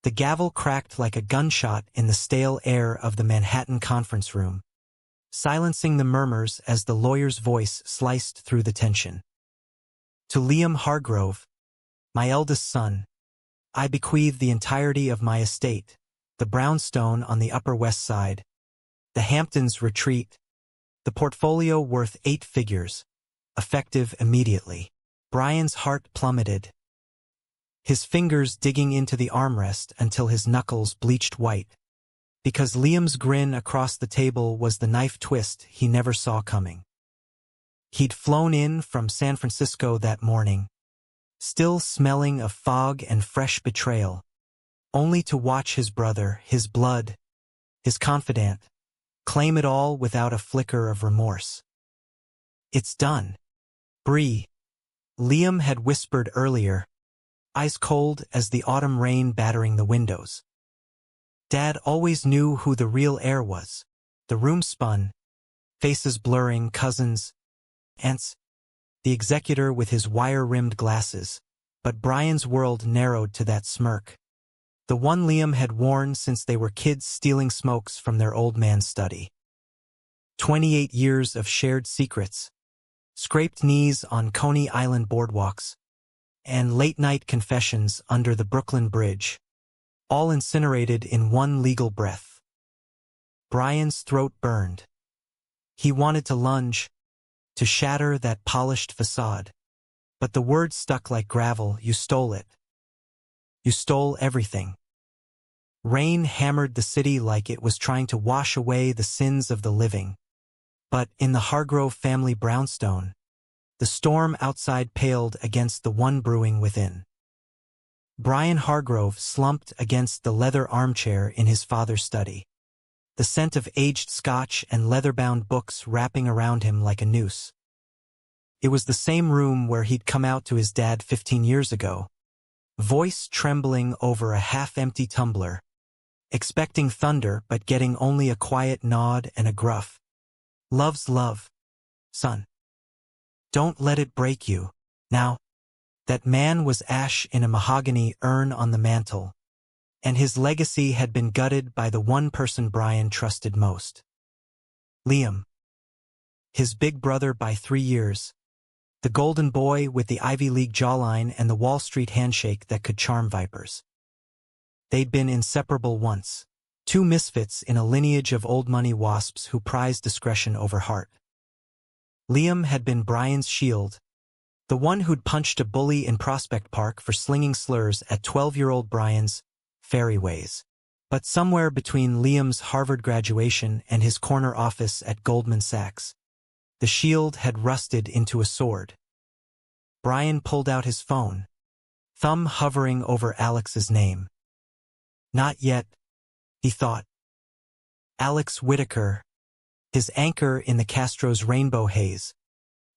The gavel cracked like a gunshot in the stale air of the Manhattan conference room, silencing the murmurs as the lawyer's voice sliced through the tension. To Liam Hargrove, my eldest son, I bequeath the entirety of my estate, the brownstone on the Upper West Side, the Hamptons retreat, the portfolio worth 8 figures, effective immediately. Brian's heart plummeted, his fingers digging into the armrest until his knuckles bleached white, because Liam's grin across the table was the knife twist he never saw coming. He'd flown in from San Francisco that morning, still smelling of fog and fresh betrayal, only to watch his brother, his blood, his confidant, claim it all without a flicker of remorse. It's done, Bree, Liam had whispered earlier, eyes cold as the autumn rain battering the windows. Dad always knew who the real heir was. The room spun, faces blurring, cousins, aunts, the executor with his wire-rimmed glasses, but Brian's world narrowed to that smirk, the one Liam had worn since they were kids stealing smokes from their old man's study. 28 years of shared secrets, scraped knees on Coney Island boardwalks, and late-night confessions under the Brooklyn Bridge, all incinerated in one legal breath. Brian's throat burned. He wanted to lunge, to shatter that polished facade, but the word stuck like gravel. You stole it. You stole everything. Rain hammered the city like it was trying to wash away the sins of the living. But in the Hargrove family brownstone, the storm outside paled against the one brewing within. Brian Hargrove slumped against the leather armchair in his father's study, the scent of aged scotch and leather-bound books wrapping around him like a noose. It was the same room where he'd come out to his dad 15 years ago, voice trembling over a half-empty tumbler, expecting thunder but getting only a quiet nod and a gruff, "Love's love, son. Don't let it break you." Now, that man was ash in a mahogany urn on the mantel, and his legacy had been gutted by the one person Brian trusted most. Liam. His big brother by 3 years, the golden boy with the Ivy League jawline and the Wall Street handshake that could charm vipers. They'd been inseparable once, 2 misfits in a lineage of old money wasps who prized discretion over heart. Liam had been Brian's shield, the one who'd punched a bully in Prospect Park for slinging slurs at 12-year-old Brian's fairy ways. But somewhere between Liam's Harvard graduation and his corner office at Goldman Sachs, the shield had rusted into a sword. Brian pulled out his phone, thumb hovering over Alex's name. Not yet, he thought. Alex Whitaker, his anchor in the Castro's rainbow haze,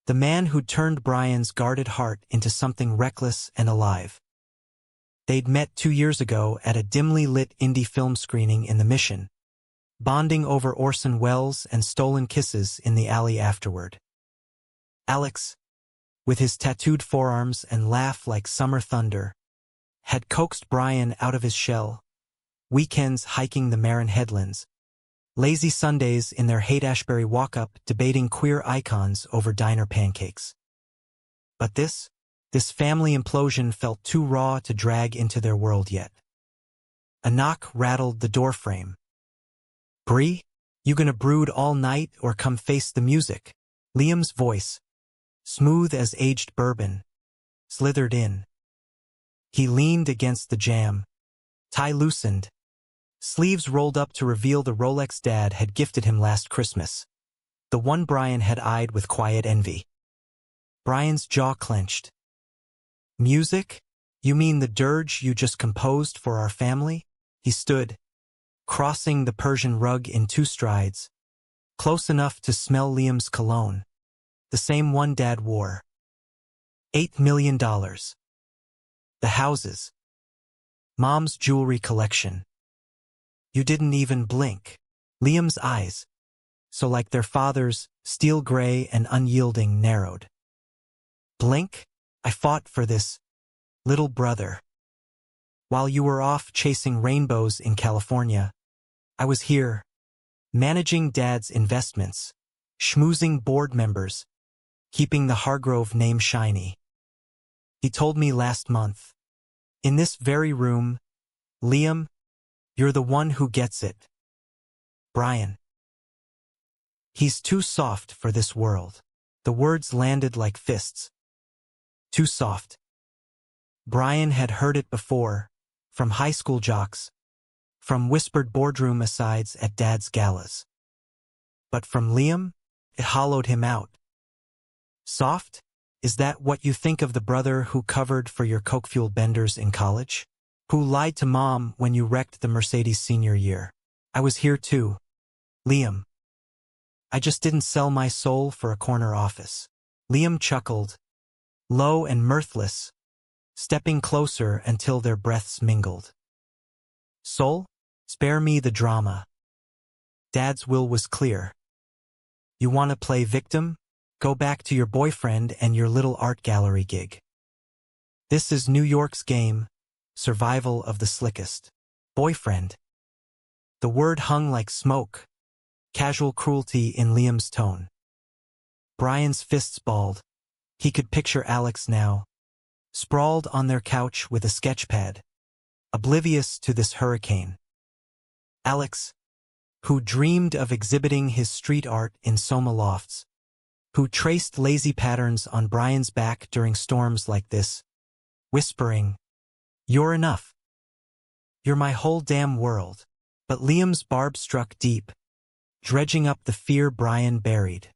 the man who'd turned Brian's guarded heart into something reckless and alive. They'd met 2 years ago at a dimly lit indie film screening in the Mission, bonding over Orson Welles and stolen kisses in the alley afterward. Alex, with his tattooed forearms and laugh like summer thunder, had coaxed Brian out of his shell, weekends hiking the Marin Headlands, lazy Sundays in their Haight-Ashbury walk-up debating queer icons over diner pancakes. But this family implosion felt too raw to drag into their world yet. A knock rattled the doorframe. "Bree, you gonna brood all night or come face the music?" Liam's voice, smooth as aged bourbon, slithered in. He leaned against the jamb, tie loosened, sleeves rolled up to reveal the Rolex Dad had gifted him last Christmas, the one Brian had eyed with quiet envy. Brian's jaw clenched. "Music? You mean the dirge you just composed for our family?" He stood, crossing the Persian rug in 2 strides, close enough to smell Liam's cologne, the same one Dad wore. $8 million. The houses. Mom's jewelry collection. You didn't even blink. Liam's eyes, so like their father's, steel gray and unyielding, narrowed. Blink? I fought for this, little brother. While you were off chasing rainbows in California, I was here, managing Dad's investments, schmoozing board members, keeping the Hargrove name shiny. He told me last month, in this very room, Liam, you're the one who gets it. Brian. He's too soft for this world. The words landed like fists. Too soft. Brian had heard it before, from high school jocks, from whispered boardroom asides at Dad's galas. But from Liam, it hollowed him out. Soft? Is that what you think of the brother who covered for your coke-fueled benders in college? Who lied to Mom when you wrecked the Mercedes senior year? I was here too, Liam. I just didn't sell my soul for a corner office. Liam chuckled, low and mirthless, stepping closer until their breaths mingled. Soul? Spare me the drama. Dad's will was clear. You want to play victim? Go back to your boyfriend and your little art gallery gig. This is New York's game, survival of the slickest. Boyfriend. The word hung like smoke, casual cruelty in Liam's tone. Brian's fists balled. He could picture Alex now, sprawled on their couch with a sketchpad, oblivious to this hurricane. Alex, who dreamed of exhibiting his street art in Soma lofts, who traced lazy patterns on Brian's back during storms like this, whispering, "You're enough. You're my whole damn world." But Liam's barb struck deep, dredging up the fear Brian buried.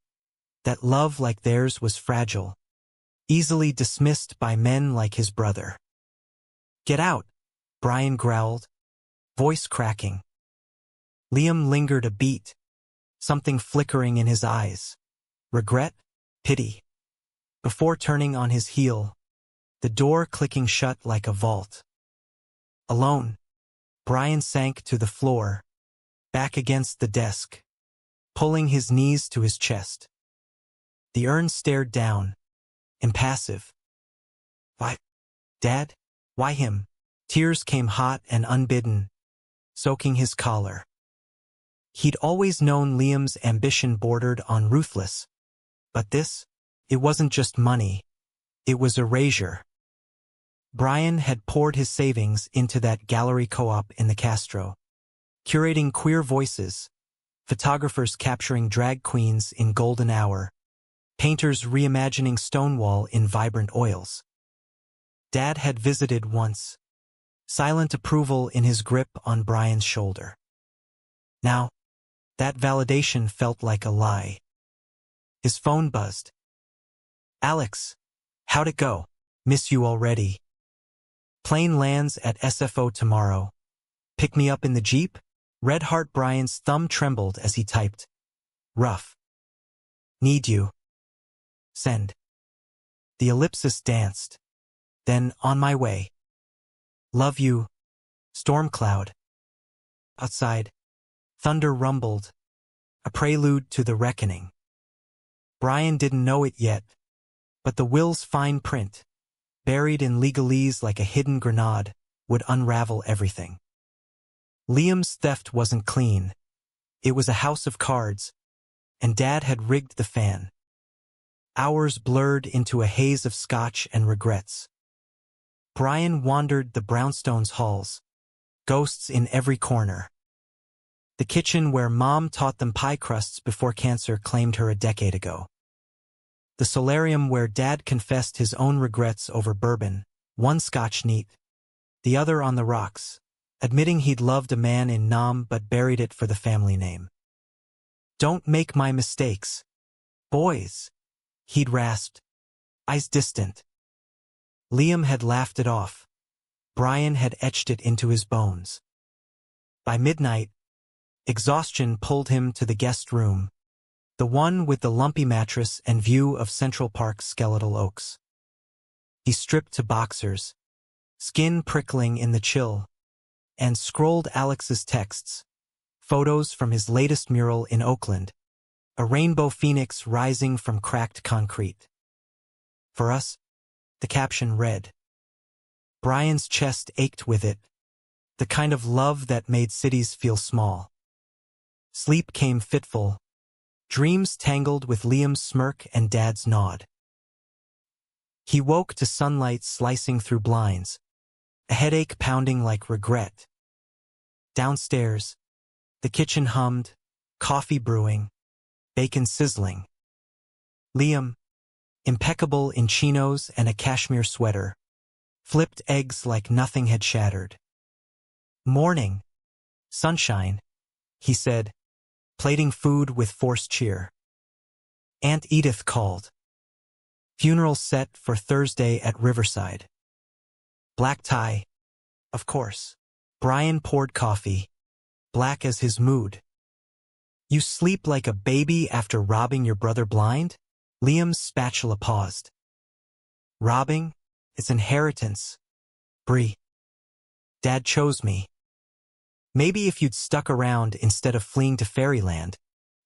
That love like theirs was fragile, easily dismissed by men like his brother. "Get out," Brian growled, voice cracking. Liam lingered a beat, something flickering in his eyes. Regret? Pity? Before turning on his heel, the door clicking shut like a vault. Alone, Brian sank to the floor, back against the desk, pulling his knees to his chest. The urn stared down, impassive. Why, Dad? Why him? Tears came hot and unbidden, soaking his collar. He'd always known Liam's ambition bordered on ruthless. But this, it wasn't just money. It was erasure. Brian had poured his savings into that gallery co-op in the Castro, curating queer voices, photographers capturing drag queens in golden hour, painters reimagining Stonewall in vibrant oils. Dad had visited once, silent approval in his grip on Brian's shoulder. Now, that validation felt like a lie. His phone buzzed. "Alex, how'd it go? Miss you already. Plane lands at SFO tomorrow. Pick me up in the Jeep?" Red Heart Brian's thumb trembled as he typed. Rough. Need you. Send. The ellipsis danced. Then on my way. Love you. Storm cloud. Outside, thunder rumbled, a prelude to the reckoning. Brian didn't know it yet, but the will's fine print, buried in legalese like a hidden grenade, would unravel everything. Liam's theft wasn't clean. It was a house of cards, and Dad had rigged the fan. Hours blurred into a haze of scotch and regrets. Brian wandered the brownstones' halls, ghosts in every corner. The kitchen where Mom taught them pie crusts before cancer claimed her a decade ago. The solarium where Dad confessed his own regrets over bourbon, one scotch neat, the other on the rocks, admitting he'd loved a man in Nam but buried it for the family name. "Don't make my mistakes. Boys," he'd rasped, eyes distant. Liam had laughed it off. Brian had etched it into his bones. By midnight, exhaustion pulled him to the guest room, the one with the lumpy mattress and view of Central Park's skeletal oaks. He stripped to boxers, skin prickling in the chill, and scrolled Alex's texts, photos from his latest mural in Oakland, a rainbow phoenix rising from cracked concrete. For us, the caption read, Brian's chest ached with it, the kind of love that made cities feel small. Sleep came fitful, dreams tangled with Liam's smirk and Dad's nod. He woke to sunlight slicing through blinds, a headache pounding like regret. Downstairs, the kitchen hummed, coffee brewing, bacon sizzling. Liam, impeccable in chinos and a cashmere sweater, flipped eggs like nothing had shattered. "Morning, sunshine," he said, plating food with forced cheer. Aunt Edith called. Funeral set for Thursday at Riverside. Black tie, of course. Brian poured coffee, black as his mood. "You sleep like a baby after robbing your brother blind?" Liam's spatula paused. "Robbing? It's inheritance. Bree. Dad chose me. Maybe if you'd stuck around instead of fleeing to fairyland."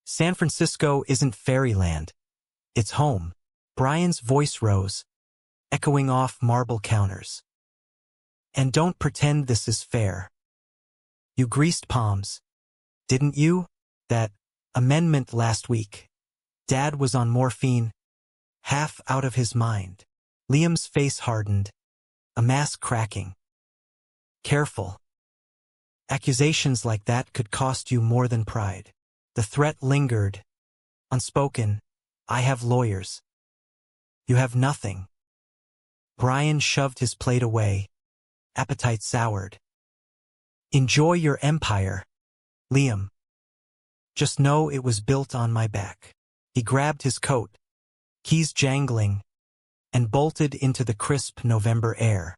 "San Francisco isn't fairyland. It's home." Brian's voice rose, echoing off marble counters. "And don't pretend this is fair. You greased palms, didn't you? That amendment last week. Dad was on morphine, half out of his mind." Liam's face hardened, a mask cracking. "Careful. Accusations like that could cost you more than pride." The threat lingered, unspoken. "I have lawyers." "You have nothing." Brian shoved his plate away, appetite soured. "Enjoy your empire, Liam. Just know it was built on my back." He grabbed his coat, keys jangling, and bolted into the crisp November air.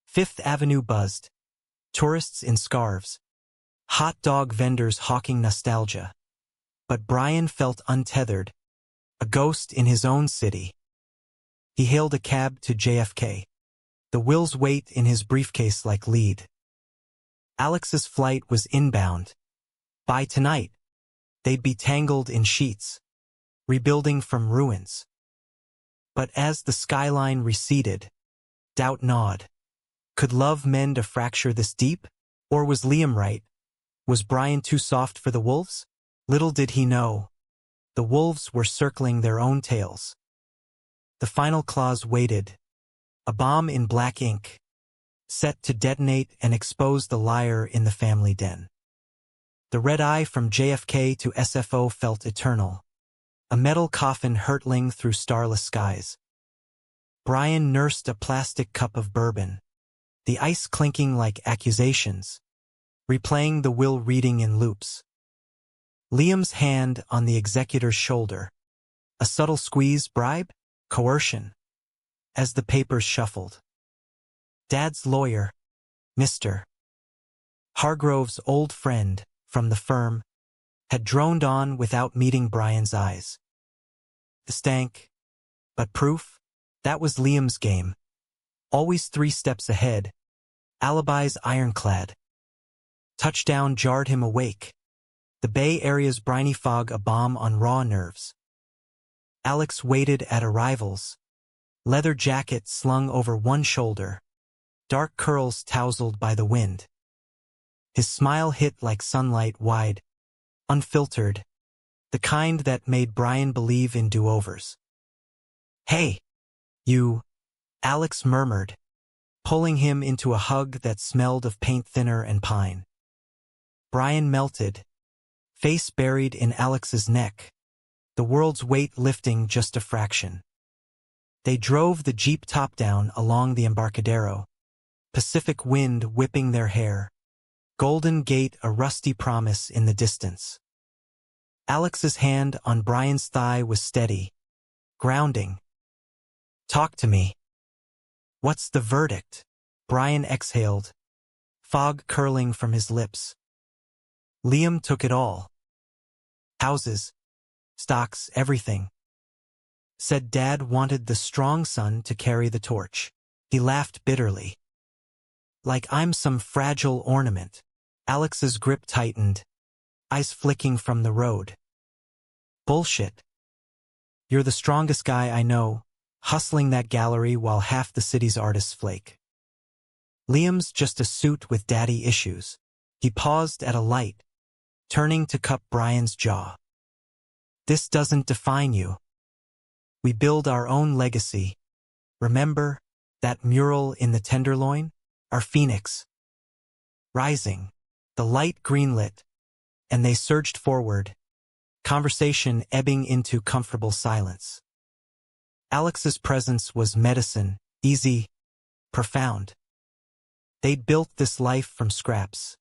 Fifth Avenue buzzed, tourists in scarves, hot dog vendors hawking nostalgia. But Brian felt untethered, a ghost in his own city. He hailed a cab to JFK, the will's weight in his briefcase like lead. Alex's flight was inbound. By tonight, they'd be tangled in sheets, rebuilding from ruins. But as the skyline receded, doubt gnawed. Could love mend a fracture this deep? Or was Liam right? Was Brian too soft for the wolves? Little did he know, the wolves were circling their own tails. The final clause waited, a bomb in black ink, set to detonate and expose the liar in the family den. The red eye from JFK to SFO felt eternal, a metal coffin hurtling through starless skies. Brian nursed a plastic cup of bourbon, the ice clinking like accusations, replaying the will reading in loops. Liam's hand on the executor's shoulder, a subtle squeeze, bribe, coercion, as the papers shuffled. Dad's lawyer, Mr. Hargrove's old friend from the firm, had droned on without meeting Brian's eyes. The stank, but proof, that was Liam's game. Always 3 steps ahead, alibis ironclad. Touchdown jarred him awake, the Bay Area's briny fog a bomb on raw nerves. Alex waited at arrivals, leather jacket slung over one shoulder, dark curls tousled by the wind. His smile hit like sunlight wide, unfiltered, the kind that made Brian believe in do-overs. "Hey, you," Alex murmured, pulling him into a hug that smelled of paint thinner and pine. Brian melted, face buried in Alex's neck, the world's weight lifting just a fraction. They drove the Jeep top-down along the Embarcadero, Pacific wind whipping their hair, Golden Gate a rusty promise in the distance. Alex's hand on Brian's thigh was steady, grounding. "Talk to me." "What's the verdict?" Brian exhaled, fog curling from his lips. Liam took it all. Houses, stocks, everything. Said Dad wanted the strong son to carry the torch. He laughed bitterly. "Like I'm some fragile ornament." Alex's grip tightened, eyes flicking from the road. "Bullshit. You're the strongest guy I know, hustling that gallery while half the city's artists flake." Liam's just a suit with daddy issues. He paused at a light, turning to cup Brian's jaw. This doesn't define you. We build our own legacy. Remember that mural in the Tenderloin? Our phoenix. Rising, the light greenlit, and they surged forward, conversation ebbing into comfortable silence. Alex's presence was medicine, easy, profound. They'd built this life from scraps.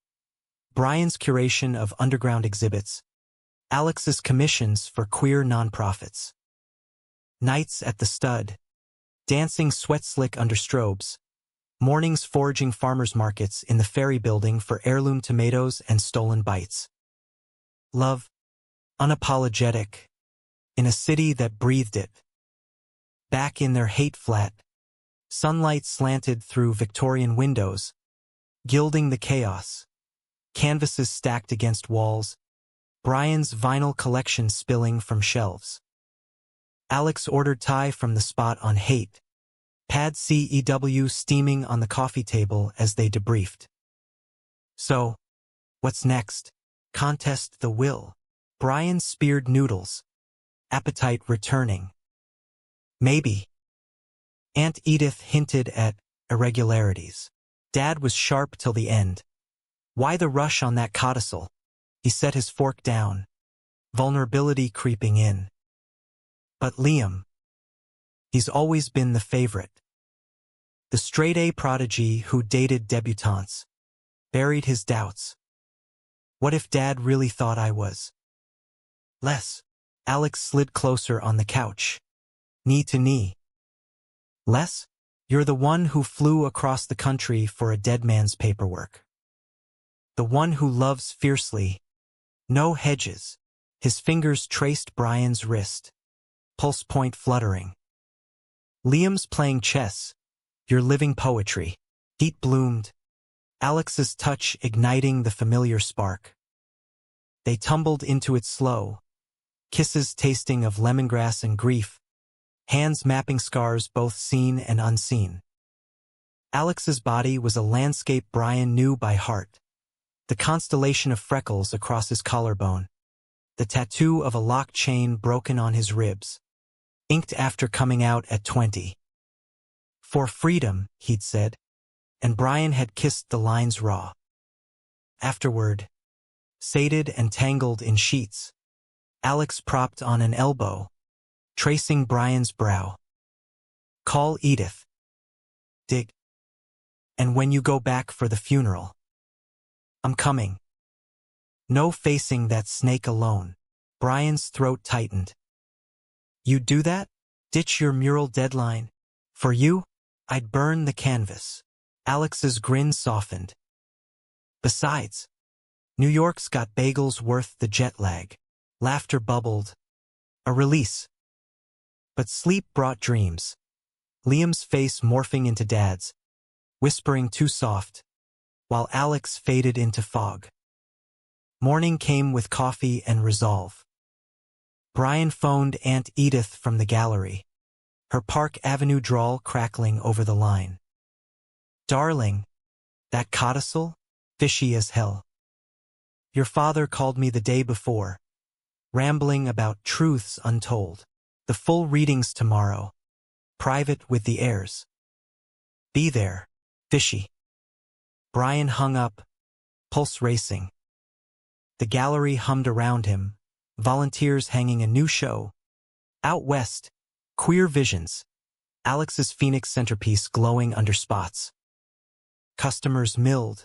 Brian's curation of underground exhibits, Alex's commissions for queer nonprofits. Nights at the stud, dancing sweat-slick under strobes, mornings foraging farmers' markets in the ferry building for heirloom tomatoes and stolen bites. Love, unapologetic, in a city that breathed it. Back in their hate flat, sunlight slanted through Victorian windows, gilding the chaos. Canvases stacked against walls, Brian's vinyl collection spilling from shelves. Alex ordered Thai from the spot on Hate, Pad CEW steaming on the coffee table as they debriefed. So, what's next? Contest the will. Brian speared noodles, appetite returning. Maybe. Aunt Edith hinted at irregularities. Dad was sharp till the end. Why the rush on that codicil? He set his fork down, vulnerability creeping in. But Liam, he's always been the favorite. The straight-A prodigy who dated debutantes, buried his doubts. What if Dad really thought I was? Less. Alex slid closer on the couch, knee to knee. Les, you're the one who flew across the country for a dead man's paperwork. The one who loves fiercely. No hedges. His fingers traced Brian's wrist, pulse point fluttering. Liam's playing chess. You're living poetry. Heat bloomed, Alex's touch igniting the familiar spark. They tumbled into it slow, kisses tasting of lemongrass and grief, hands mapping scars both seen and unseen. Alex's body was a landscape Brian knew by heart. The constellation of freckles across his collarbone, the tattoo of a lock chain broken on his ribs, inked after coming out at 20. For freedom, he'd said, and Brian had kissed the lines raw. Afterward, sated and tangled in sheets, Alex propped on an elbow, tracing Brian's brow. Call Edith. Dig. And when you go back for the funeral, I'm coming. No facing that snake alone. Brian's throat tightened. You'd do that? Ditch your mural deadline? For you, I'd burn the canvas. Alex's grin softened. Besides, New York's got bagels worth the jet lag. Laughter bubbled. A release. But sleep brought dreams. Liam's face morphing into Dad's, whispering too soft, while Alex faded into fog. Morning came with coffee and resolve. Brian phoned Aunt Edith from the gallery, her Park Avenue drawl crackling over the line. Darling, that codicil? Fishy as hell. Your father called me the day before, rambling about truths untold. The full readings tomorrow, private with the heirs. Be there, fishy. Brian hung up, pulse racing. The gallery hummed around him, volunteers hanging a new show. Out west, Queer Visions, Alex's Phoenix centerpiece glowing under spots. Customers milled.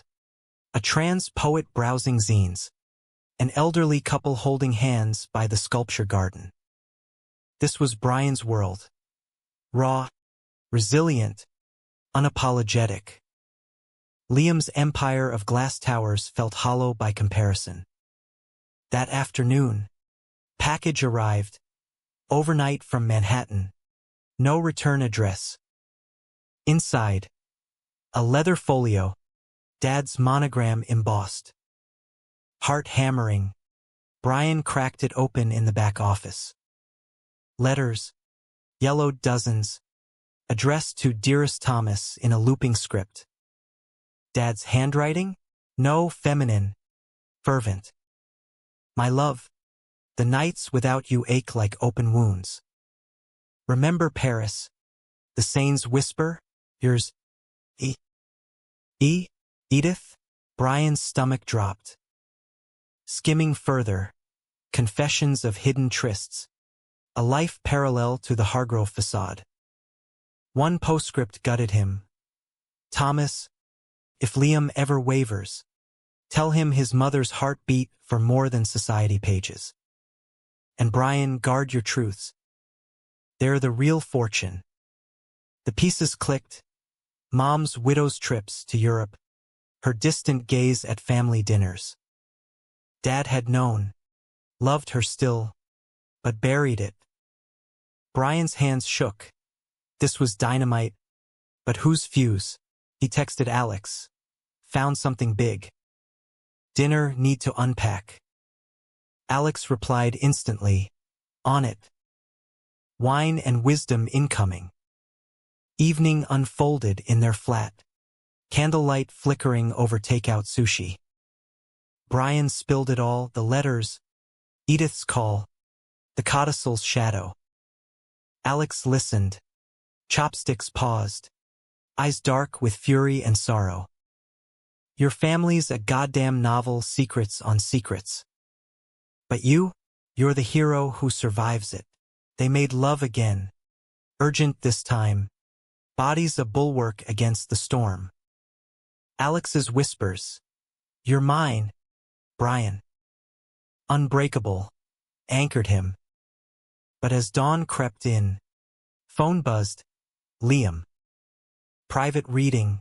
A trans poet browsing zines. An elderly couple holding hands by the sculpture garden. This was Brian's world. Raw, resilient, unapologetic. Liam's empire of glass towers felt hollow by comparison. That afternoon, package arrived, overnight from Manhattan. No return address. Inside, a leather folio, Dad's monogram embossed. Heart hammering, Brian cracked it open in the back office. Letters, yellowed dozens, addressed to Dearest Thomas in a looping script. Dad's handwriting? No, feminine, fervent. My love, the nights without you ache like open wounds. Remember Paris, the Seine's whisper? Yours, Edith? Brian's stomach dropped. Skimming further, confessions of hidden trysts, a life parallel to the Hargrove facade. One postscript gutted him. Thomas, if Liam ever wavers, tell him his mother's heart beat for more than society pages. And Brian, guard your truths. They're the real fortune. The pieces clicked. Mom's widow's trips to Europe, her distant gaze at family dinners. Dad had known, loved her still, but buried it. Brian's hands shook. This was dynamite, but whose fuse? He texted Alex. Found something big. Dinner need to unpack. Alex replied instantly, on it. Wine and wisdom incoming. Evening unfolded in their flat. Candlelight flickering over takeout sushi. Brian spilled it all, the letters, Edith's call, the codicil's shadow. Alex listened. Chopsticks paused. Eyes dark with fury and sorrow. Your family's a goddamn novel, secrets on secrets. But you're the hero who survives it. They made love again. Urgent this time. Bodies a bulwark against the storm. Alex's whispers. You're mine, Brian. Unbreakable. Anchored him. But as dawn crept in, phone buzzed. Liam. Private reading.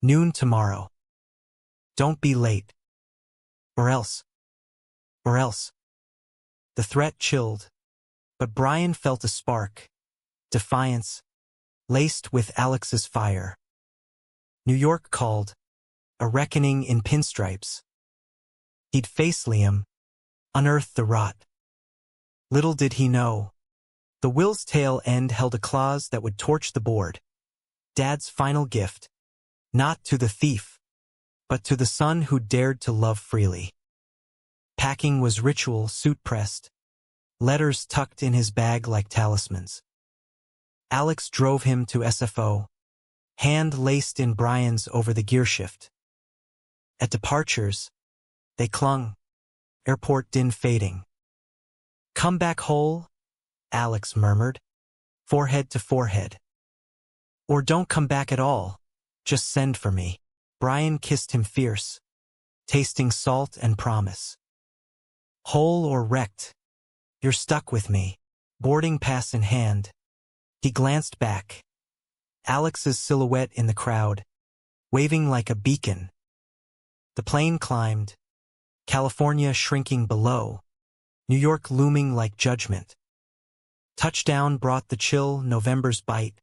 Noon tomorrow. Don't be late. Or else. The threat chilled, but Brian felt a spark. Defiance, laced with Alex's fire. New York called. A reckoning in pinstripes. He'd face Liam, unearth the rot. Little did he know, the will's tail end held a clause that would torch the board. Dad's final gift, not to the thief, but to the son who dared to love freely. Packing was ritual, suit pressed, letters tucked in his bag like talismans. Alex drove him to SFO, hand laced in Brian's over the gearshift. At departures, they clung, airport din fading. Come back whole, Alex murmured, forehead to forehead. Or don't come back at all, just send for me. Brian kissed him fierce, tasting salt and promise. Whole or wrecked, you're stuck with me. Boarding pass in hand, he glanced back. Alex's silhouette in the crowd, waving like a beacon. The plane climbed, California shrinking below, New York looming like judgment. Touchdown brought the chill November's bite,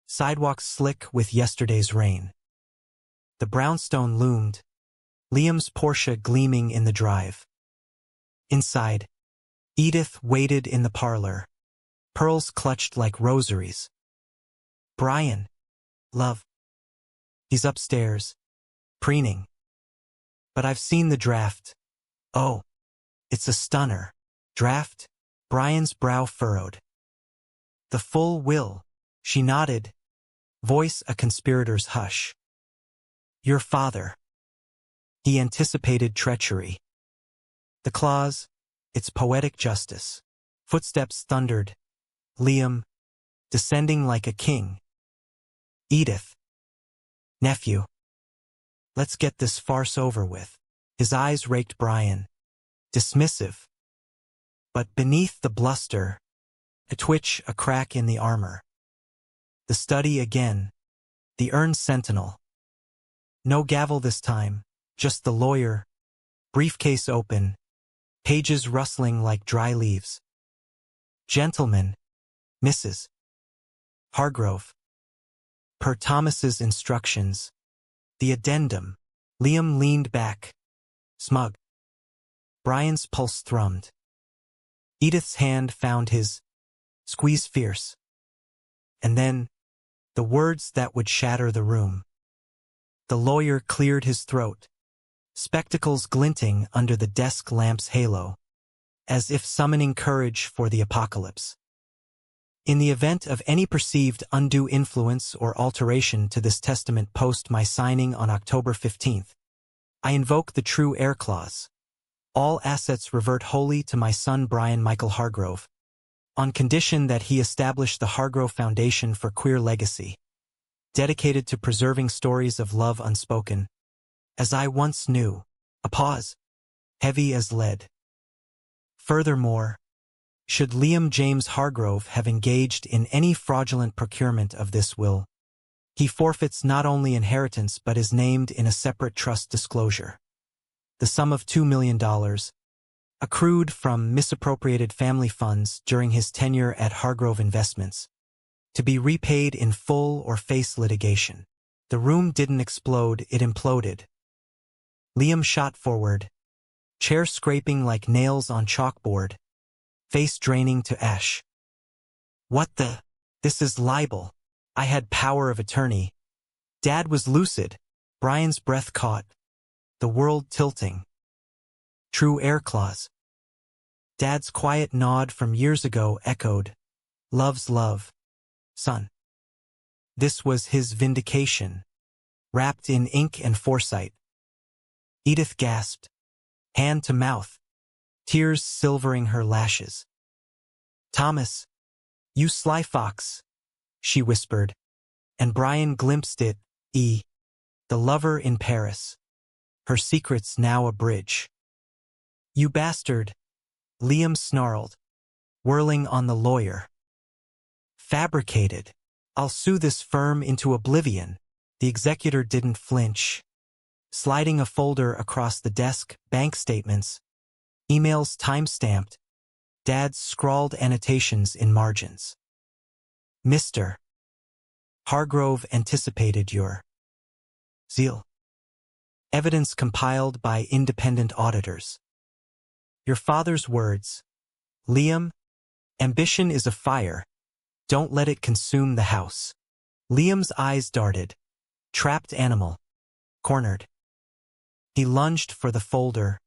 sidewalks slick with yesterday's rain. The brownstone loomed, Liam's Porsche gleaming in the drive. Inside, Edith waited in the parlor, pearls clutched like rosaries. Brian, love. He's upstairs, preening. But I've seen the draft. Oh, it's a stunner. Draft? Brian's brow furrowed. The full will, she nodded, voice a conspirator's hush. Your father. He anticipated treachery. The clause, it's poetic justice. Footsteps thundered. Liam, descending like a king. Edith. Nephew. Let's get this farce over with. His eyes raked Brian. Dismissive. But beneath the bluster, a twitch, a crack in the armor. The study again. The urn sentinel. No gavel this time, just the lawyer. Briefcase open. Pages rustling like dry leaves. Gentlemen. Mrs. Hargrove. Per Thomas's instructions. The addendum. Liam leaned back. Smug. Brian's pulse thrummed. Edith's hand found his. Squeeze fierce. And then, the words that would shatter the room. The lawyer cleared his throat, spectacles glinting under the desk lamp's halo, as if summoning courage for the apocalypse. In the event of any perceived undue influence or alteration to this testament post my signing on October 15th, I invoke the true heir clause. All assets revert wholly to my son Brian Michael Hargrove, on condition that he establish the Hargrove Foundation for Queer Legacy, dedicated to preserving stories of love unspoken, as I once knew. A pause, heavy as lead. Furthermore, should Liam James Hargrove have engaged in any fraudulent procurement of this will, he forfeits not only inheritance but is named in a separate trust disclosure. The sum of $2 million, accrued from misappropriated family funds during his tenure at Hargrove Investments, to be repaid in full or face litigation. The room didn't explode, it imploded. Liam shot forward, chair scraping like nails on chalkboard, face draining to ash. What the? This is libel. I had power of attorney. Dad was lucid. Brian's breath caught, the world tilting. True heir clause. Dad's quiet nod from years ago echoed. Love's love, son. This was his vindication, wrapped in ink and foresight. Edith gasped, hand to mouth, tears silvering her lashes. Thomas, you sly fox, she whispered, and Brian glimpsed it, the lover in Paris. Her secrets now a bridge. You bastard, Liam snarled, whirling on the lawyer. Fabricated. I'll sue this firm into oblivion. The executor didn't flinch, sliding a folder across the desk, bank statements, emails time-stamped, Dad's scrawled annotations in margins. Mr. Hargrove anticipated your zeal. Evidence compiled by independent auditors. Your father's words. Liam, ambition is a fire. Don't let it consume the house. Liam's eyes darted. Trapped animal. Cornered. He lunged for the folder,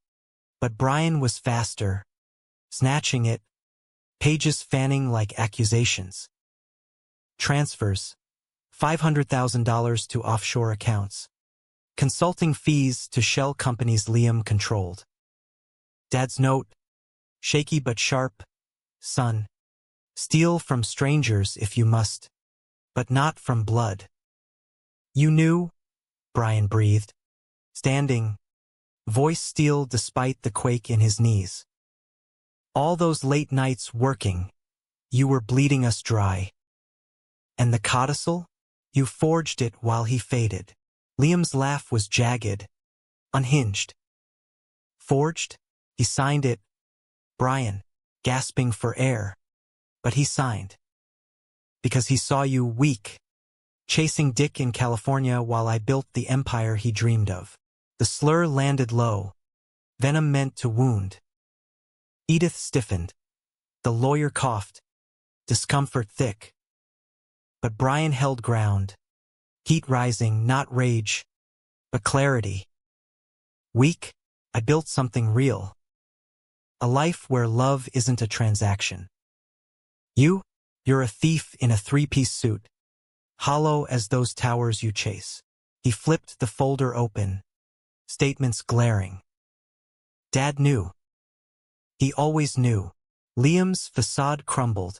but Brian was faster, snatching it, pages fanning like accusations. Transfers, $500,000 to offshore accounts. Consulting fees to shell companies Liam controlled. Dad's note, shaky but sharp. Son, steal from strangers if you must, but not from blood. You knew, Brian breathed, standing, voice steel despite the quake in his knees. All those late nights working, you were bleeding us dry. And the codicil? You forged it while he faded. Liam's laugh was jagged, unhinged. Forged? He signed it. Brian, gasping for air. But he signed. Because he saw you weak, chasing Dick in California while I built the empire he dreamed of. The slur landed low, venom meant to wound. Edith stiffened. The lawyer coughed, discomfort thick. But Brian held ground, heat rising, not rage, but clarity. Weak, I built something real. A life where love isn't a transaction. You're a thief in a three-piece suit, hollow as those towers you chase. He flipped the folder open, statements glaring. Dad knew. He always knew. Liam's facade crumbled,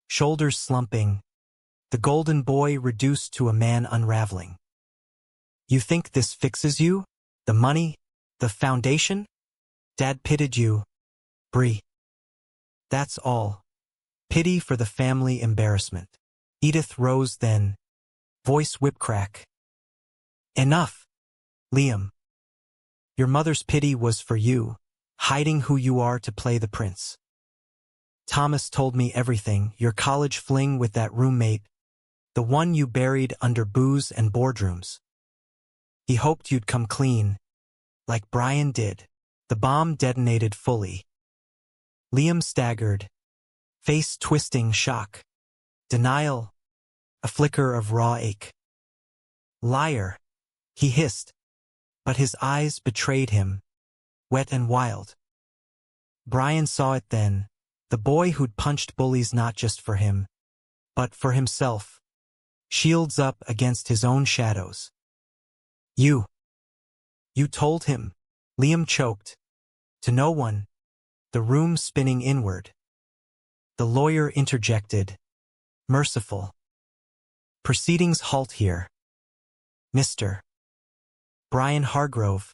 shoulders slumping, the golden boy reduced to a man unraveling. You think this fixes you? The money? The foundation? Dad pitted you, Bree. That's all. Pity for the family embarrassment. Edith rose then, voice whip-crack. Enough, Liam. Your mother's pity was for you, hiding who you are to play the prince. Thomas told me everything, your college fling with that roommate, the one you buried under booze and boardrooms. He hoped you'd come clean, like Brian did. The bomb detonated fully. Liam staggered, face twisting shock. Denial, a flicker of raw ache. Liar, He hissed, but his eyes betrayed him, wet and wild. Brian saw it then, the boy who'd punched bullies not just for him, but for himself, shields up against his own shadows. You told him, Liam choked. To no one, the room spinning inward. The lawyer interjected, merciful. Proceedings halt here. Mr. Brian Hargrove.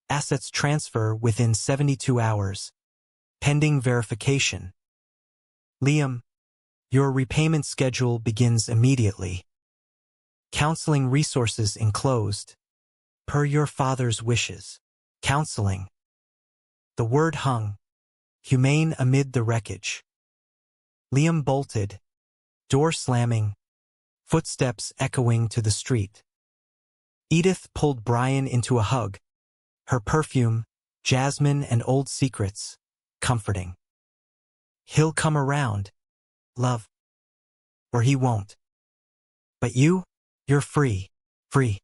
Assets transfer within 72 hours. Pending verification. Liam, your repayment schedule begins immediately. Counseling resources enclosed. Per your father's wishes. Counseling. The word hung, humane amid the wreckage. Liam bolted, door slamming, footsteps echoing to the street. Edith pulled Brian into a hug, her perfume, jasmine and old secrets, comforting. He'll come around, love. Or he won't. But you're free, free.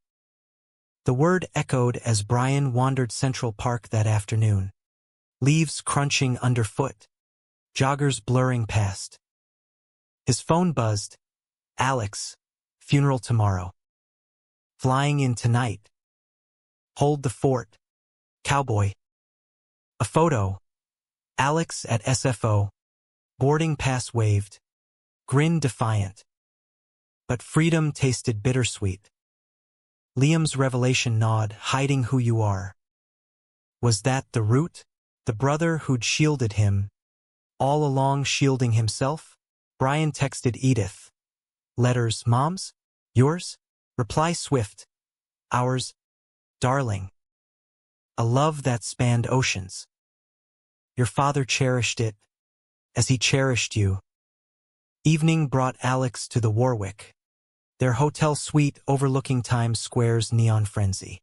The word echoed as Brian wandered Central Park that afternoon. Leaves crunching underfoot, joggers blurring past. His phone buzzed. Alex, funeral tomorrow. Flying in tonight. Hold the fort. Cowboy. A photo. Alex at SFO. Boarding pass waved. Grin defiant. But freedom tasted bittersweet. Liam's revelation gnawed, hiding who you are. Was that the root? The brother who'd shielded him, all along shielding himself? Brian texted Edith. Letters, Mom's? Yours? Reply swift. Ours? Darling. A love that spanned oceans. Your father cherished it, as he cherished you. Evening brought Alex to the Warwick, their hotel suite overlooking Times Square's neon frenzy.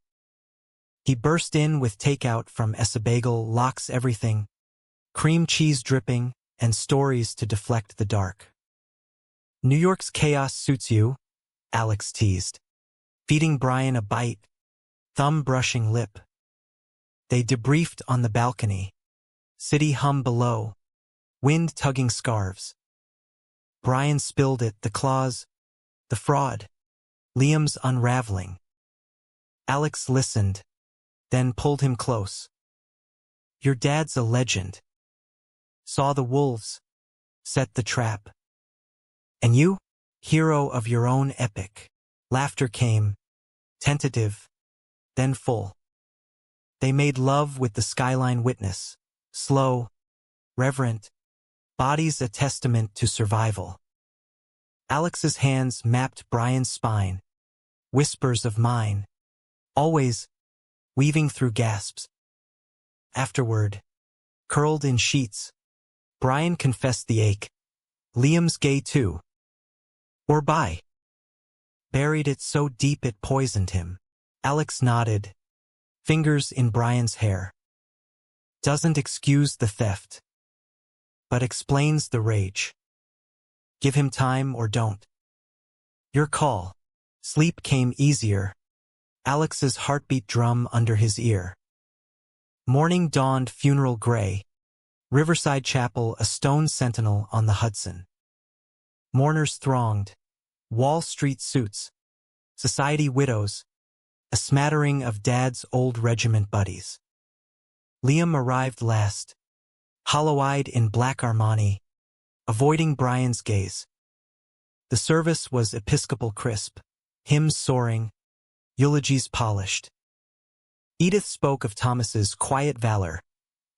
He burst in with takeout from Essabagel, locks everything, cream cheese dripping, and stories to deflect the dark. New York's chaos suits you, Alex teased, feeding Brian a bite, thumb brushing lip. They debriefed on the balcony, city hum below, wind tugging scarves. Brian spilled it, the claws, the fraud, Liam's unraveling. Alex listened, then pulled him close. Your dad's a legend. Saw the wolves, set the trap. And you, hero of your own epic. Laughter came, tentative, then full. They made love with the skyline witness, slow, reverent, bodies a testament to survival. Alex's hands mapped Brian's spine, whispers of mine, always weaving through gasps. Afterward, curled in sheets, Brian confessed the ache. Liam's gay too. Or bi. Buried it so deep it poisoned him. Alex nodded, fingers in Brian's hair. Doesn't excuse the theft, but explains the rage. Give him time or don't. Your call. Sleep came easier. Alex's heartbeat drum under his ear. Morning dawned funeral gray. Riverside Chapel, a stone sentinel on the Hudson. Mourners thronged. Wall Street suits. Society widows. A smattering of Dad's old regiment buddies. Liam arrived last, hollow-eyed in black Armani, avoiding Brian's gaze. The service was Episcopal crisp, hymns soaring, eulogies polished. Edith spoke of Thomas's quiet valor,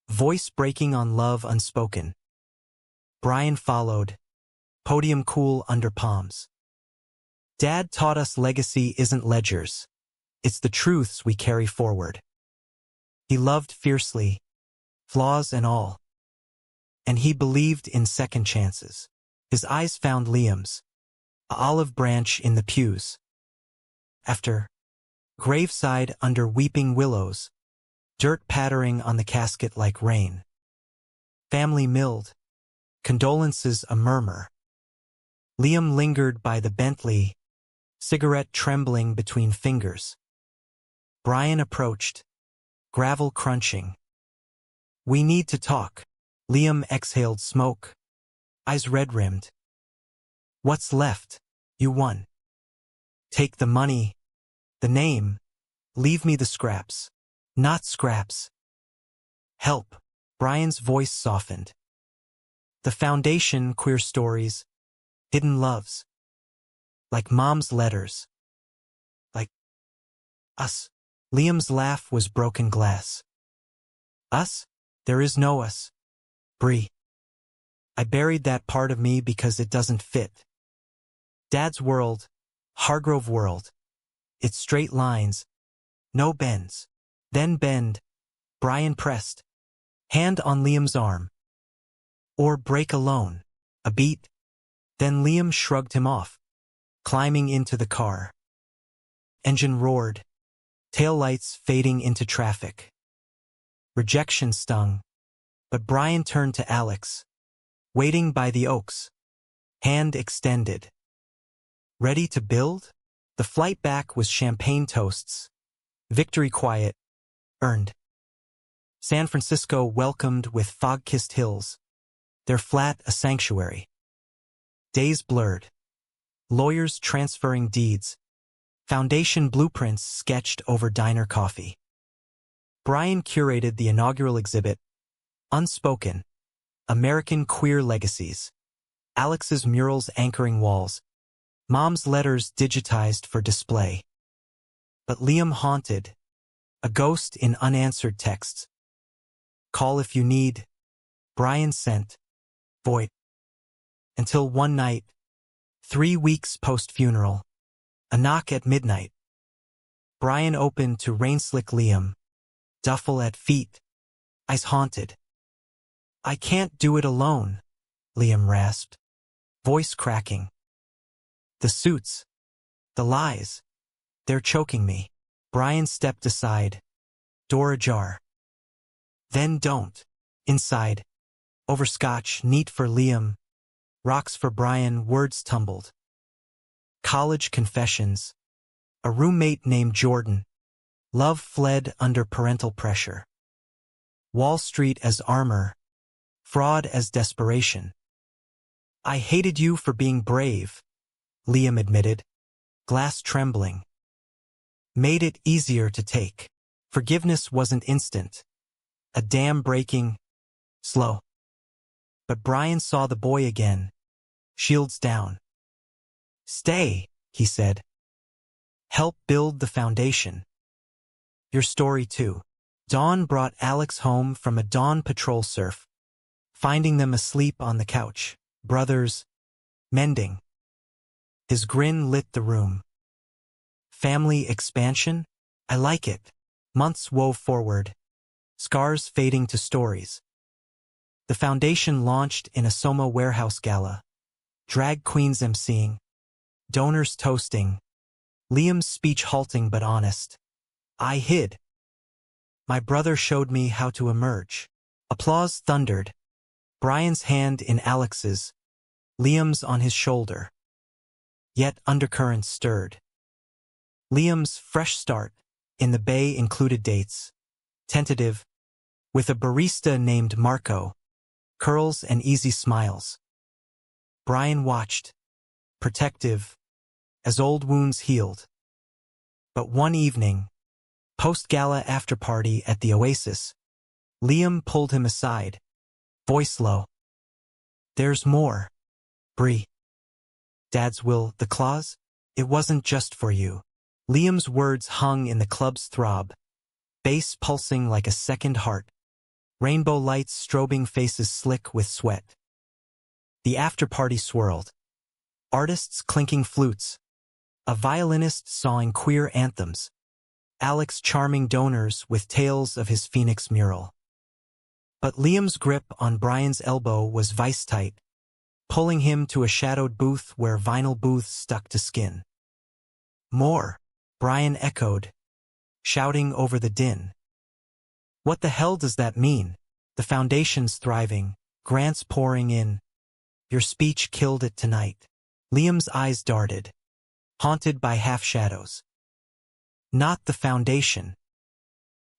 voice breaking on love unspoken. Brian followed, podium cool under palms. Dad taught us legacy isn't ledgers, it's the truths we carry forward. He loved fiercely, flaws and all. And he believed in second chances. His eyes found Liam's, a olive branch in the pews. After, graveside under weeping willows, dirt pattering on the casket like rain. Family milled, condolences a murmur. Liam lingered by the Bentley, cigarette trembling between fingers. Brian approached, gravel crunching. "We need to talk." Liam exhaled smoke, eyes red-rimmed. "What's left? You won. Take the money, the name, leave me the scraps." "Not scraps. Help." Brian's voice softened. "The Foundation, queer stories, hidden loves. Like Mom's letters. Like us." Liam's laugh was broken glass. "Us? There is no us. Bree. I buried that part of me because it doesn't fit. Dad's world, Hargrove world. It's straight lines, no bends." "Then bend," Brian pressed, hand on Liam's arm. "Or break alone." A beat. Then Liam shrugged him off, climbing into the car. Engine roared, taillights fading into traffic. Rejection stung, but Brian turned to Alex, waiting by the Oaks, hand extended. Ready to build? The flight back was champagne toasts. Victory quiet, earned. San Francisco welcomed with fog-kissed hills, their flat a sanctuary. Days blurred. Lawyers transferring deeds. Foundation blueprints sketched over diner coffee. Brian curated the inaugural exhibit, Unspoken, American Queer Legacies. Alex's murals anchoring walls. Mom's letters digitized for display. But Liam haunted, a ghost in unanswered texts. Call if you need. Brian sent. Void. Until one night, 3 weeks post-funeral, a knock at midnight. Brian opened to rain-slick Liam, duffel at feet, eyes haunted. "I can't do it alone," Liam rasped, voice cracking. "The suits, the lies, they're choking me." Brian stepped aside, door ajar. "Then don't." Inside, over scotch, neat for Liam, rocks for Brian, words tumbled. College confessions. A roommate named Jordan. Love fled under parental pressure. Wall Street as armor. Fraud as desperation. "I hated you for being brave," Liam admitted, glass trembling. "Made it easier to take. Forgiveness wasn't instant. A dam breaking, slow." But Brian saw the boy again, shields down. "Stay," he said. "Help build the foundation." Your story too. Dawn brought Alex home from a dawn patrol surf, finding them asleep on the couch, brothers, mending. His grin lit the room. "Family expansion? I like it." Months wove forward, scars fading to stories. The foundation launched in a Soma warehouse gala. Drag queens emceeing, donors toasting, Liam's speech halting but honest. "I hid. My brother showed me how to emerge." Applause thundered. Brian's hand in Alex's, Liam's on his shoulder. Yet undercurrents stirred. Liam's fresh start in the Bay included dates, tentative, with a barista named Marco, curls and easy smiles. Brian watched, protective, as old wounds healed. But one evening, post-gala after-party at the Oasis, Liam pulled him aside, voice low. "There's more, Bree. Dad's will, the clause? It wasn't just for you." Liam's words hung in the club's throb, bass pulsing like a second heart, rainbow lights strobing faces slick with sweat. The after-party swirled. Artists clinking flutes, a violinist sawing queer anthems, Alex charming donors with tales of his Phoenix mural. But Liam's grip on Brian's elbow was vice-tight, pulling him to a shadowed booth where vinyl booths stuck to skin. "More," Brian echoed, shouting over the din. "What the hell does that mean? The foundation's thriving, grants pouring in. Your speech killed it tonight." Liam's eyes darted, haunted by half-shadows. Not the foundation.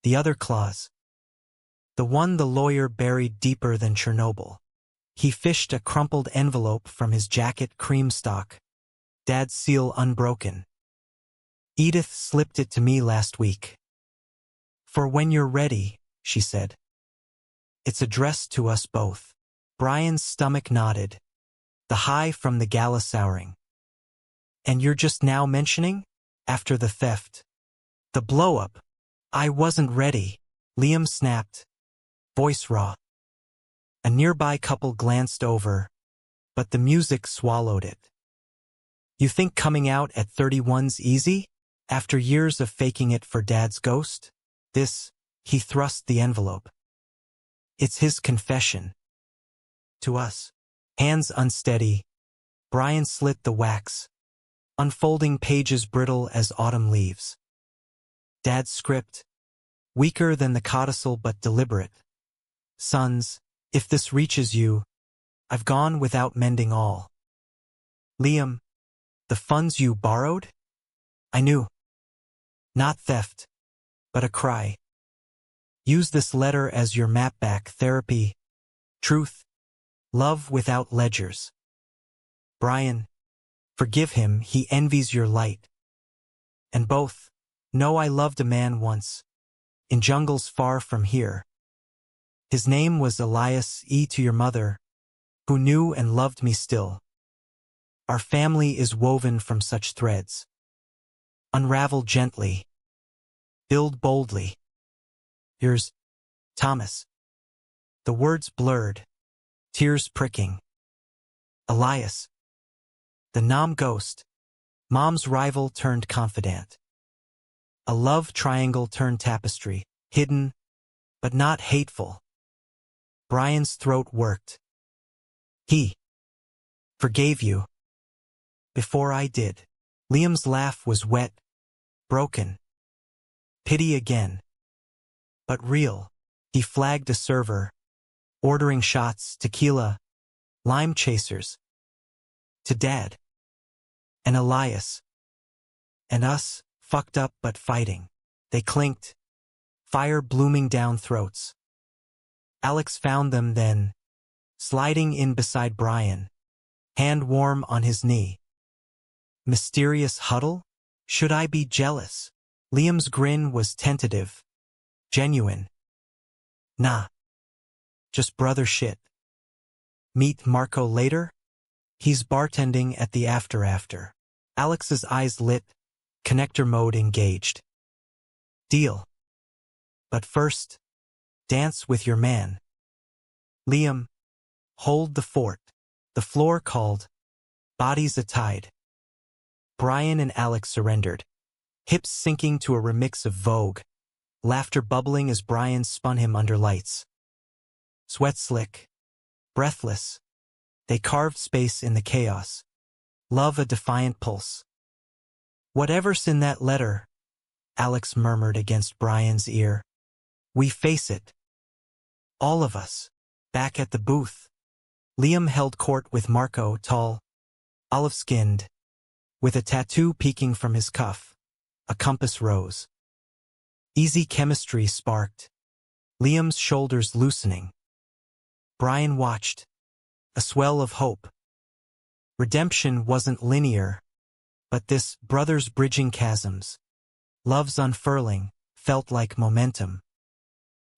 The other clause. The one the lawyer buried deeper than Chernobyl. He fished a crumpled envelope from his jacket cream stock. Dad's seal unbroken. Edith slipped it to me last week. For when you're ready, she said. It's addressed to us both. Brian's stomach nodded. The high from the gala souring. And you're just now mentioning? After the theft. The blow-up. I wasn't ready. Liam snapped. Voice raw. A nearby couple glanced over, but the music swallowed it. You think coming out at 31's easy? After years of faking it for Dad's ghost? He thrust the envelope. It's his confession. To us. Hands unsteady, Brian slit the wax, unfolding pages brittle as autumn leaves. Dad's script. Weaker than the codicil but deliberate. Sons, if this reaches you, I've gone without mending all. Liam, the funds you borrowed? I knew. Not theft, but a cry. Use this letter as your map-back therapy. Truth. Love without ledgers. Brian, forgive him, he envies your light. And both, know I loved a man once, in jungles far from here. His name was Elias E. to your mother, who knew and loved me still. Our family is woven from such threads. Unravel gently. Build boldly. Yours, Thomas. The words blurred, tears pricking. Elias. The Nam ghost. Mom's rival turned confidant. A love triangle turned tapestry, hidden, but not hateful. Brian's throat worked. He forgave you. Before I did. Liam's laugh was wet, broken. Pity again. But real. He flagged a server, ordering shots, tequila, lime chasers. To Dad. And Elias. And us, fucked up but fighting. They clinked, fire blooming down throats. Alex found them then, sliding in beside Brian, hand warm on his knee. Mysterious huddle? Should I be jealous? Liam's grin was tentative, genuine. Nah. Just brother shit. Meet Marco later? He's bartending at the after. Alex's eyes lit, connector mode engaged. Deal. But first, dance with your man. Liam, hold the fort. The floor called. Bodies a-tide. Brian and Alex surrendered, hips sinking to a remix of Vogue, laughter bubbling as Brian spun him under lights. Sweat slick, breathless, they carved space in the chaos. Love a defiant pulse. Whatever's in that letter, Alex murmured against Brian's ear. We face it. All of us. Back at the booth. Liam held court with Marco, tall, olive-skinned, with a tattoo peeking from his cuff, a compass rose. Easy chemistry sparked, Liam's shoulders loosening. Brian watched, a swell of hope. Redemption wasn't linear, but this brothers bridging chasms. Love's unfurling felt like momentum.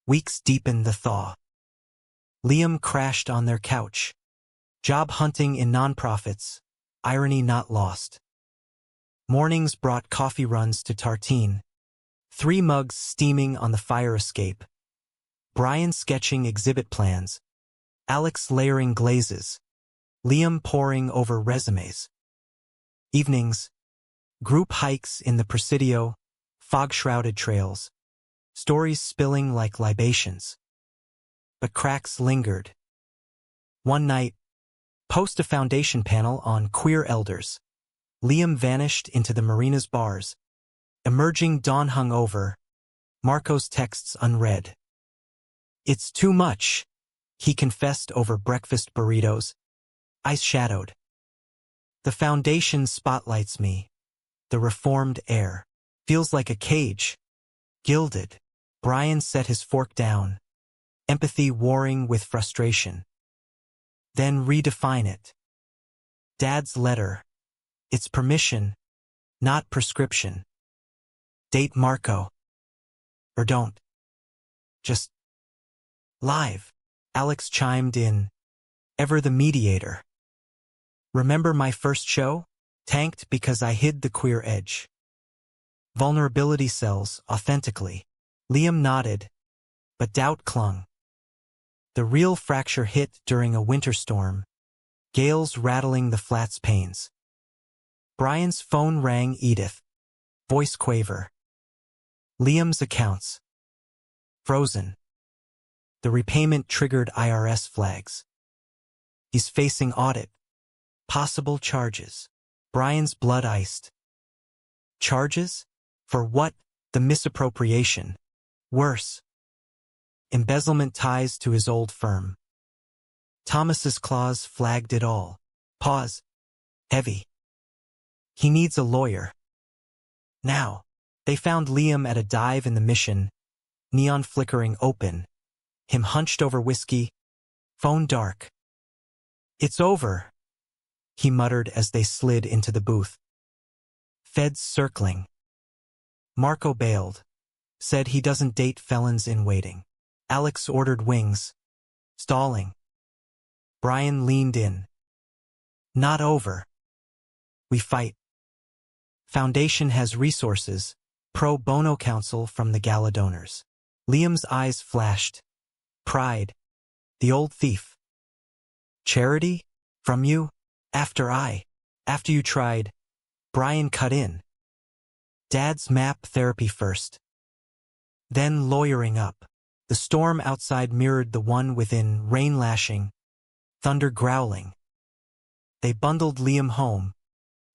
Weeks deepened the thaw. Liam crashed on their couch. Job hunting in nonprofits, irony not lost. Mornings brought coffee runs to Tartine. 3 mugs steaming on the fire escape. Brian sketching exhibit plans. Alex layering glazes. Liam poring over resumes. Evenings. Group hikes in the Presidio, fog-shrouded trails. Stories spilling like libations. But cracks lingered. One night, post a foundation panel on queer elders. Liam vanished into the marina's bars. Emerging dawn hung over. Marco's texts unread. It's too much, he confessed over breakfast burritos. Eyes shadowed. The foundation spotlights me. The reformed heir. Feels like a cage. Gilded. Brian set his fork down, empathy warring with frustration. Then redefine it. Dad's letter. It's permission, not prescription. Date Marco. Or don't. Just live. Alex chimed in, ever the mediator. Remember my first show? Tanked because I hid the queer edge. Vulnerability sells authentically. Liam nodded, but doubt clung. The real fracture hit during a winter storm, gales rattling the flat's panes. Brian's phone rang. Edith. Voice quaver. Liam's accounts. Frozen. The repayment triggered IRS flags. He's facing audit. Possible charges. Brian's blood iced. Charges? For what? The misappropriation. Worse. Embezzlement ties to his old firm. Thomas's clause flagged it all. Pause. Heavy. He needs a lawyer. Now. They found Liam at a dive in the Mission, neon flickering open, him hunched over whiskey, phone dark. It's over, he muttered as they slid into the booth. Feds circling. Marco bailed, said he doesn't date felons in waiting. Alex ordered wings, stalling. Brian leaned in. Not over. We fight. Foundation has resources, pro bono counsel from the gala donors. Liam's eyes flashed. Pride. The old thief. Charity? From you? After you tried. Brian cut in. Dad's map therapy first. Then lawyering up. The storm outside mirrored the one within, rain lashing, thunder growling. They bundled Liam home.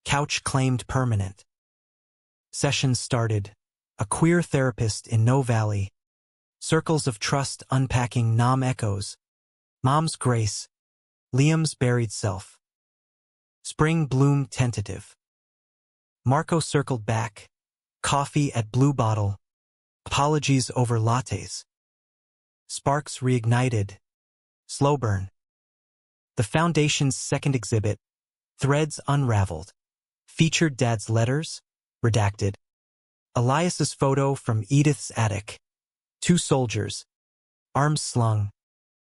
Couch claimed permanent. Sessions started. A queer therapist in No Valley. Circles of trust unpacking Nam echoes. Mom's grace. Liam's buried self. Spring bloom tentative. Marco circled back. Coffee at Blue Bottle. Apologies over lattes. Sparks reignited. Slow burn. The Foundation's second exhibit, Threads Unraveled, featured Dad's letters, redacted. Elias's photo from Edith's attic. Two soldiers, arms slung,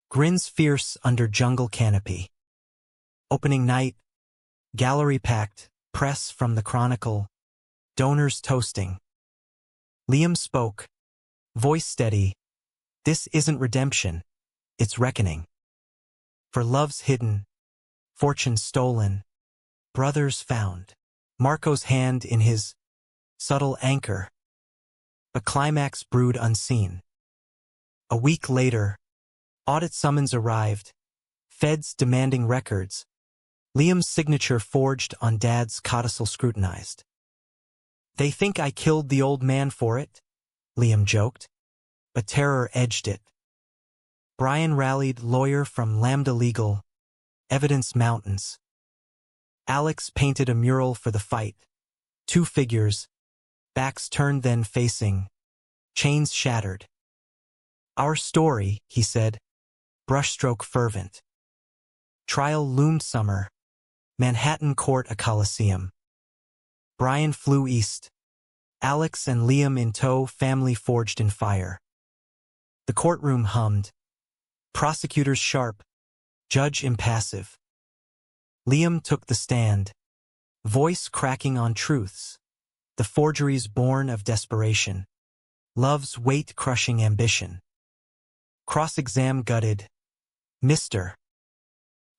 grins fierce under jungle canopy. Opening night, gallery packed, press from the Chronicle, donors toasting. Liam spoke, voice steady. This isn't redemption, it's reckoning. For love's hidden, fortune stolen, brothers found. Marco's hand in his subtle anchor. A climax brewed unseen. A week later, audit summons arrived, feds demanding records. Liam's signature forged on Dad's codicil scrutinized. They think I killed the old man for it, Liam joked, but terror edged it. Brian rallied lawyer from Lambda Legal, evidence mountains. Alex painted a mural for the fight. Two figures, backs turned then facing, chains shattered. Our story, he said, brushstroke fervent. Trial loomed summer, Manhattan court a coliseum. Brian flew east. Alex and Liam in tow, family forged in fire. The courtroom hummed. Prosecutors sharp, judge impassive. Liam took the stand, voice cracking on truths. The forgeries born of desperation. Love's weight-crushing ambition. Cross-exam gutted. Mr.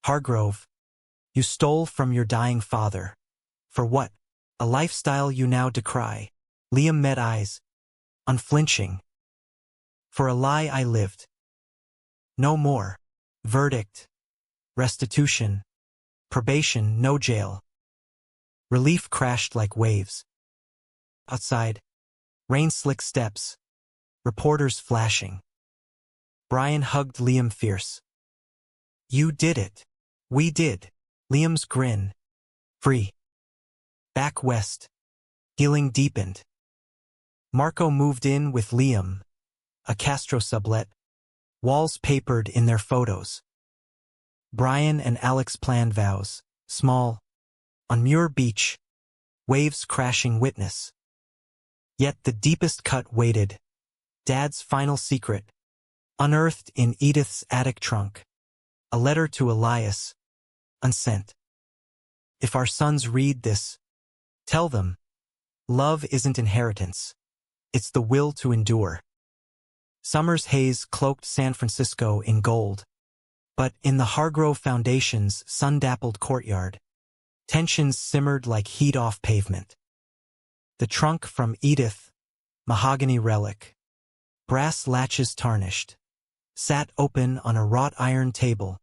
Hargrove, you stole from your dying father. For what? A lifestyle you now decry. Liam met eyes, unflinching. For a lie I lived. No more. Verdict. Restitution. Probation, no jail. Relief crashed like waves. Outside, rain-slick steps. Reporters flashing. Brian hugged Liam fierce. You did it. We did. Liam's grin. Free. Back west. Healing deepened. Marco moved in with Liam, a Castro sublet, walls papered in their photos. Brian and Alex planned vows, small, on Muir Beach, waves crashing witness. Yet the deepest cut waited, Dad's final secret, unearthed in Edith's attic trunk, a letter to Elias, unsent. If our sons read this, tell them, love isn't inheritance, it's the will to endure. Summer's haze cloaked San Francisco in gold, but in the Hargrove Foundation's sun-dappled courtyard, tensions simmered like heat off pavement. The trunk from Edith, mahogany relic, brass latches tarnished, sat open on a wrought iron table,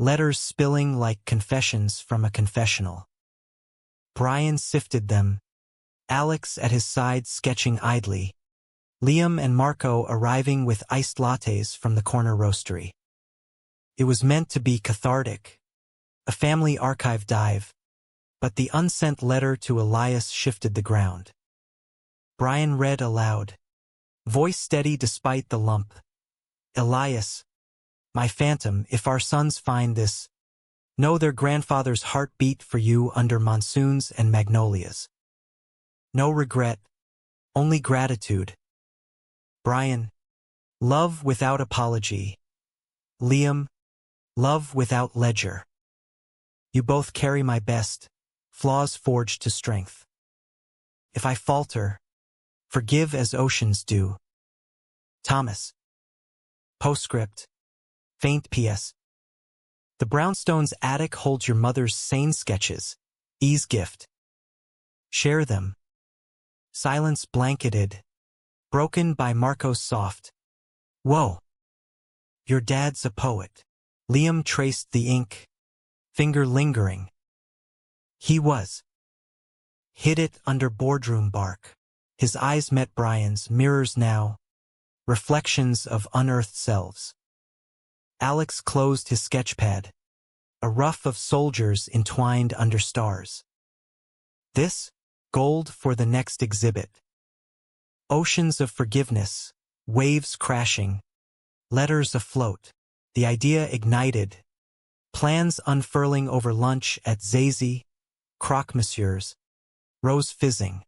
letters spilling like confessions from a confessional. Brian sifted them, Alex at his side sketching idly, Liam and Marco arriving with iced lattes from the corner roastery. It was meant to be cathartic, a family archive dive, but the unsent letter to Elias shifted the ground. Brian read aloud, voice steady despite the lump. Elias, my phantom, if our sons find this, know their grandfather's heart beat for you under monsoons and magnolias. No regret, only gratitude. Brian, love without apology. Liam, love without ledger. You both carry my best, flaws forged to strength. If I falter, forgive as oceans do. Thomas. Postscript. Faint P.S. The brownstone's attic holds your mother's sane sketches. E's gift. Share them. Silence blanketed, broken by Marco's soft, whoa. Your dad's a poet. Liam traced the ink, finger lingering. He was. Hid it under boardroom bark. His eyes met Brian's, mirrors now, reflections of unearthed selves. Alex closed his sketchpad, a ruff of soldiers entwined under stars. This, gold for the next exhibit. Oceans of forgiveness, waves crashing, letters afloat. The idea ignited, plans unfurling over lunch at Zazie, Croque Monsieur's, rose fizzing.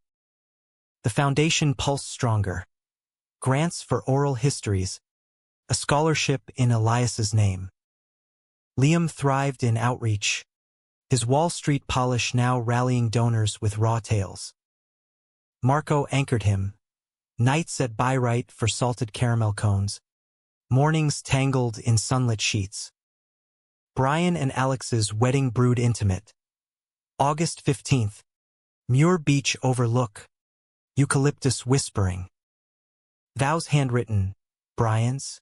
The foundation pulsed stronger. Grants for oral histories, a scholarship in Elias's name. Liam thrived in outreach, his Wall Street polish now rallying donors with raw tales. Marco anchored him, nights at Bayreuth for salted caramel cones, mornings tangled in sunlit sheets. Brian and Alex's wedding brewed intimate. August 15th, Muir Beach overlook, eucalyptus whispering. Vows handwritten, Brian's.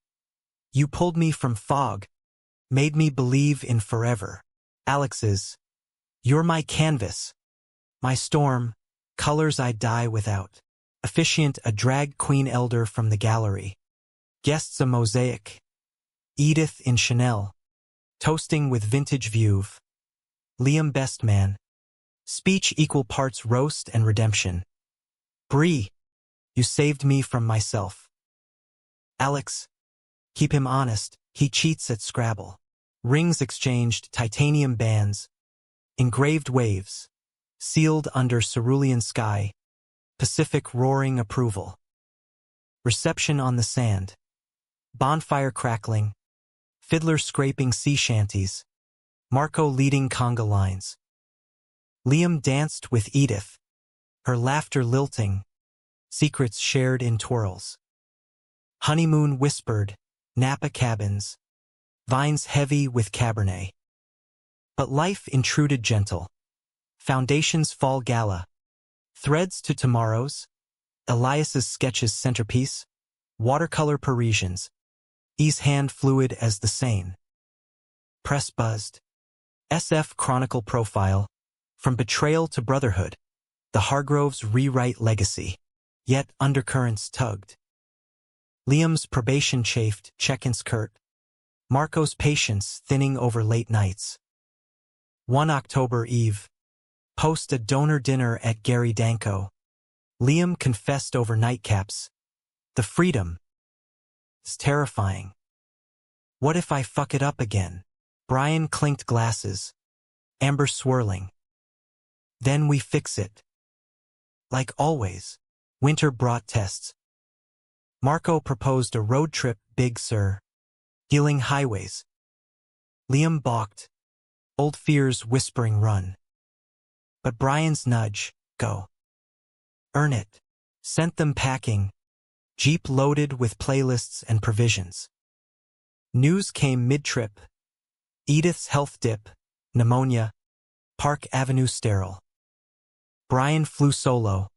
You pulled me from fog, made me believe in forever. Alex's. You're my canvas, my storm, colors I die without. Officiant a drag queen elder from the gallery. Guests a mosaic. Edith in Chanel. Toasting with vintage Veuve. Liam best man. Speech equal parts roast and redemption. Brie, you saved me from myself. Alex, keep him honest, he cheats at Scrabble. Rings exchanged, titanium bands. Engraved waves. Sealed under cerulean sky. Pacific roaring approval. Reception on the sand. Bonfire crackling. Fiddler scraping sea shanties. Marco leading conga lines. Liam danced with Edith, her laughter lilting, secrets shared in twirls. Honeymoon whispered, Napa cabins, vines heavy with Cabernet. But life intruded gentle. Foundation's fall gala. Threads to tomorrow's. Elias's sketches centerpiece. Watercolor Parisians. E's hand fluid as the Seine. Press buzzed. SF Chronicle profile. From betrayal to brotherhood. The Hargroves rewrite legacy. Yet undercurrents tugged. Liam's probation chafed, check-ins curt. Marco's patience thinning over late nights. 1 October Eve. Post a donor dinner at Gary Danko. Liam confessed over nightcaps. The freedom is terrifying. What if I fuck it up again? Brian clinked glasses, amber swirling. Then we fix it. Like always. Winter brought tests. Marco proposed a road trip, Big Sur. Healing highways. Liam balked. Old fears whispering run. But Brian's nudge, go. Earn it. Sent them packing. Jeep loaded with playlists and provisions. News came mid-trip. Edith's health dip, pneumonia, Park Avenue sterile. Brian flew solo,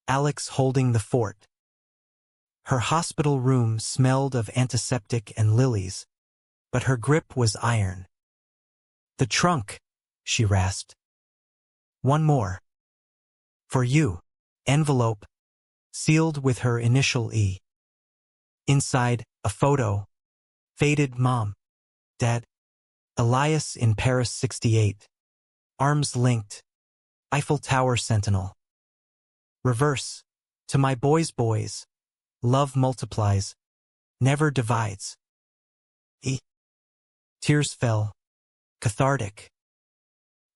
Alex holding the fort. Her hospital room smelled of antiseptic and lilies, but her grip was iron. The trunk, she rasped. One more. For you. Envelope, sealed with her initial E. Inside, a photo. Faded mom. Dad. Elias in Paris 68. Arms linked. Eiffel Tower sentinel. Reverse. To my boys' boys. Love multiplies. Never divides. E. Tears fell. Cathartic.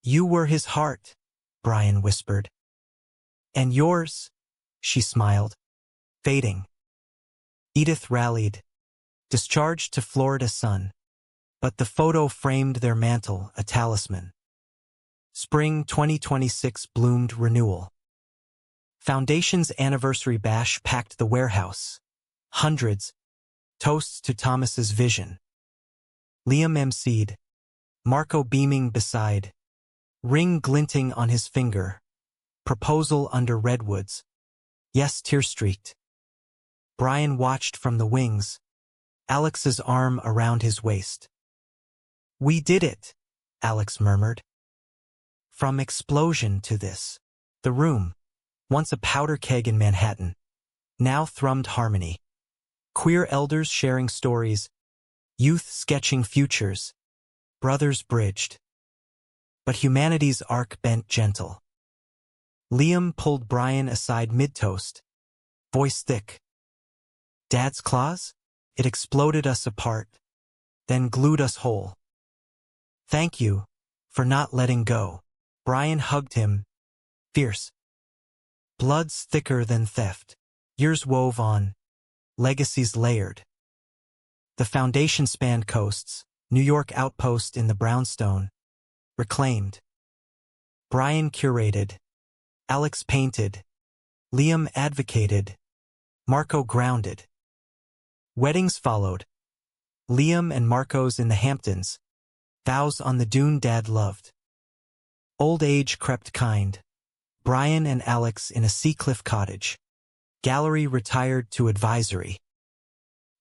You were his heart, Brian whispered. And yours, she smiled. Fading. Edith rallied. Discharged to Florida sun. But the photo framed their mantle, a talisman. Spring 2026 bloomed renewal. Foundation's anniversary bash packed the warehouse. Hundreds. Toasts to Thomas's vision. Liam emceed. Marco beaming beside. Ring glinting on his finger. Proposal under redwoods. Yes, tear-streaked. Brian watched from the wings. Alex's arm around his waist. We did it, Alex murmured. From explosion to this. The room, once a powder keg in Manhattan, now thrummed harmony. Queer elders sharing stories, youth sketching futures, brothers bridged. But humanity's arc bent gentle. Liam pulled Brian aside mid-toast, voice thick. Dad's claws? It exploded us apart, then glued us whole. Thank you for not letting go. Brian hugged him, fierce. Blood's thicker than theft. Years wove on, legacies layered. The foundation spanned coasts, New York outpost in the brownstone, reclaimed. Brian curated. Alex painted. Liam advocated. Marco grounded. Weddings followed. Liam and Marco's in the Hamptons. Vows on the dune Dad loved. Old age crept kind. Brian and Alex in a Seacliff cottage. Gallery retired to advisory.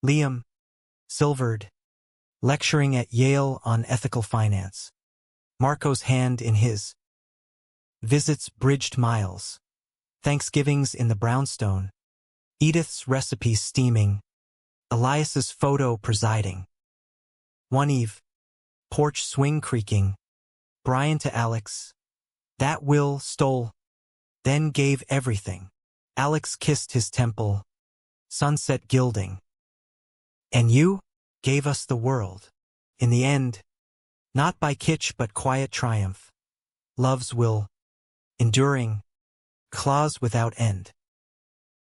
Liam, silvered, lecturing at Yale on ethical finance. Marco's hand in his. Visits bridged miles. Thanksgivings in the brownstone. Edith's recipe steaming. Elias's photo presiding. One eve. Porch swing creaking. Brian to Alex. That will stole. Then gave everything. Alex kissed his temple. Sunset gilding. And you? Gave us the world. In the end. Not by kitsch but quiet triumph. Love's will. Enduring. Claws without end.